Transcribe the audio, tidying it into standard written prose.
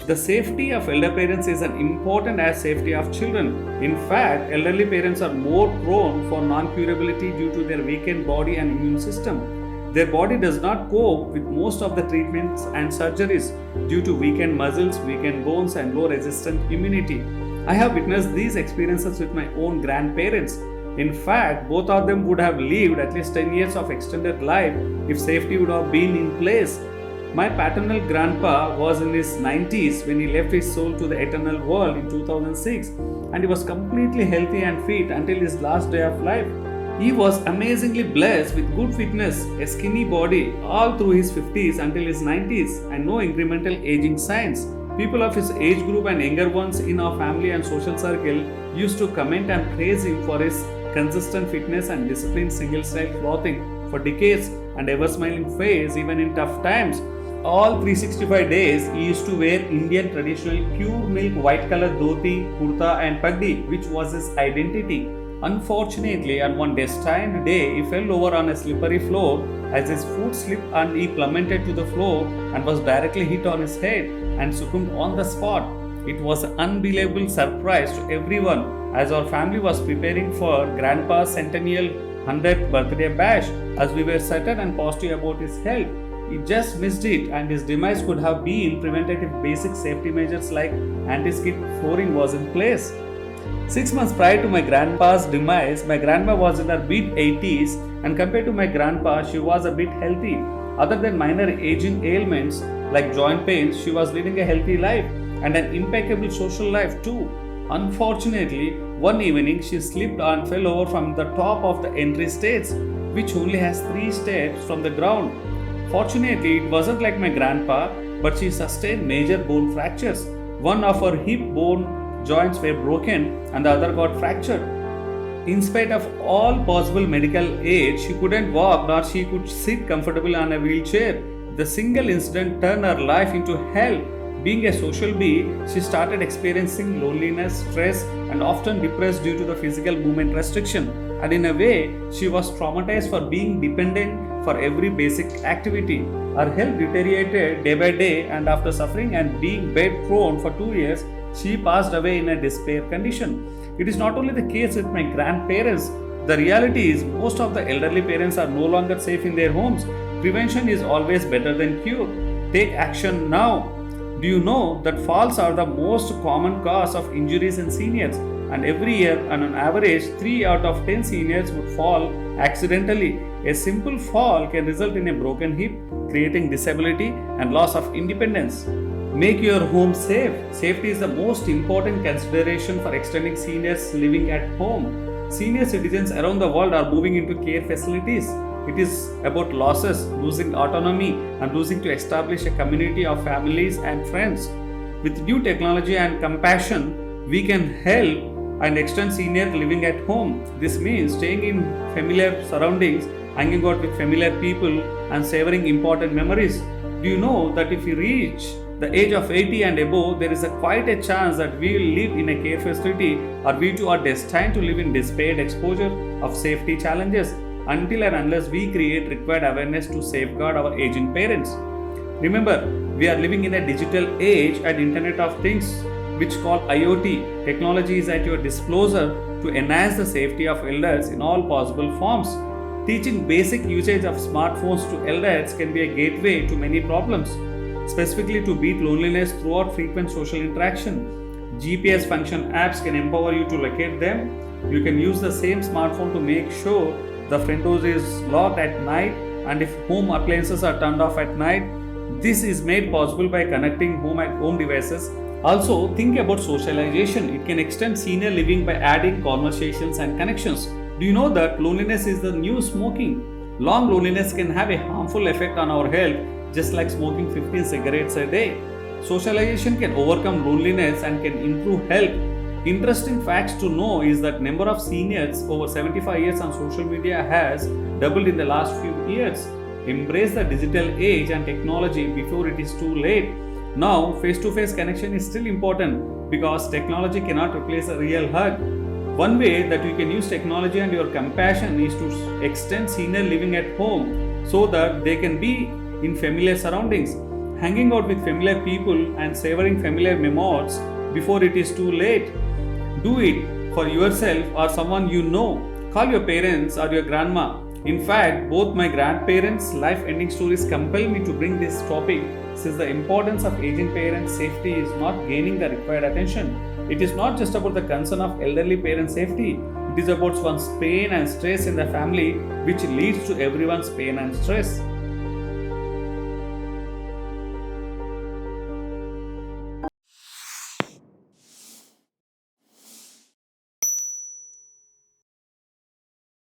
The safety of elder parents is as important as safety of children. In fact, elderly parents are more prone for non-curability due to their weakened body and immune system. Their body does not cope with most of the treatments and surgeries due to weakened muscles, weakened bones, and low resistant immunity. I have witnessed these experiences with my own grandparents. In fact, both of them would have lived at least 10 years of extended life if safety would have been in place. My paternal grandpa was in his 90s when he left his soul to the eternal world in 2006, and he was completely healthy and fit until his last day of life. He was amazingly blessed with good fitness, a skinny body all through his 50s until his 90s, and no incremental aging signs. People of his age group and younger ones in our family and social circle used to comment and praise him for his consistent fitness and disciplined single style clothing for decades and ever smiling face even in tough times. All 365 days he used to wear Indian traditional pure milk white color dhoti, kurta and pagdi, which was his identity. Unfortunately, on one destined day, he fell over on a slippery floor as his foot slipped and he plummeted to the floor and was directly hit on his head and succumbed on the spot. It was an unbelievable surprise to everyone as our family was preparing for Grandpa's centennial 100th birthday bash. As we were certain and positive about his health, he just missed it and his demise could have been prevented if basic safety measures like anti-skid flooring was in place. 6 months prior to my grandpa's demise, my grandma was in her mid-80s and compared to my grandpa, she was a bit healthy. Other than minor aging ailments like joint pains, she was living a healthy life and an impeccable social life too. Unfortunately, one evening she slipped and fell over from the top of the entry stairs, which only has 3 steps from the ground. Fortunately, it wasn't like my grandpa, but she sustained major bone fractures. One of her hip bone joints were broken and the other got fractured. In spite of all possible medical aid, she couldn't walk nor she could sit comfortably on a wheelchair. The single incident turned her life into hell. Being a social bee, she started experiencing loneliness, stress, and often depressed due to the physical movement restriction. And in a way, she was traumatized for being dependent for every basic activity. Her health deteriorated day by day, and after suffering and being bedbound for 2 years, she passed away in a despair condition. It is not only the case with my grandparents. The reality is most of the elderly parents are no longer safe in their homes. Prevention is always better than cure. Take action now. Do you know that falls are the most common cause of injuries in seniors? And every year, on an average, 3 out of 10 seniors would fall accidentally. A simple fall can result in a broken hip, creating disability and loss of independence. Make your home safe. Safety is the most important consideration for extending seniors living at home. Senior citizens around the world are moving into care facilities. It is about losses, losing autonomy, and losing to establish a community of families and friends. With new technology and compassion, we can help and extend senior living at home. This means staying in familiar surroundings, hanging out with familiar people, and savoring important memories. Do you know that if you reach the age of 80 and above, there is quite a chance that we will live in a care facility or we too are destined to live in despaired exposure of safety challenges until and unless we create required awareness to safeguard our aging parents. Remember, we are living in a digital age and Internet of Things, which called IoT. Technology is at your disposal to enhance the safety of elders in all possible forms. Teaching basic usage of smartphones to elders can be a gateway to many problems, specifically to beat loneliness throughout frequent social interaction. GPS function apps can empower you to locate them. You can use the same smartphone to make sure the front door is locked at night and if home appliances are turned off at night. This is made possible by connecting home devices. Also, think about socialization. It can extend senior living by adding conversations and connections. Do you know that loneliness is the new smoking? Long loneliness can have a harmful effect on our health, just like smoking 15 cigarettes a day. Socialization can overcome loneliness and can improve health. Interesting facts to know is that number of seniors over 75 years on social media has doubled in the last few years. Embrace the digital age and technology before it is too late. Now, face-to-face connection is still important because technology cannot replace a real hug. One way that you can use technology and your compassion is to extend senior living at home so that they can be in familiar surroundings. hanging out with familiar people and savoring familiar memoirs before it is too late. Do it for yourself or someone you know. Call your parents or your grandma. In fact, both my grandparents' life ending stories compel me to bring this topic, since the importance of aging parents' safety is not gaining the required attention. It is not just about the concern of elderly parents' safety, it is about one's pain and stress in the family, which leads to everyone's pain and stress.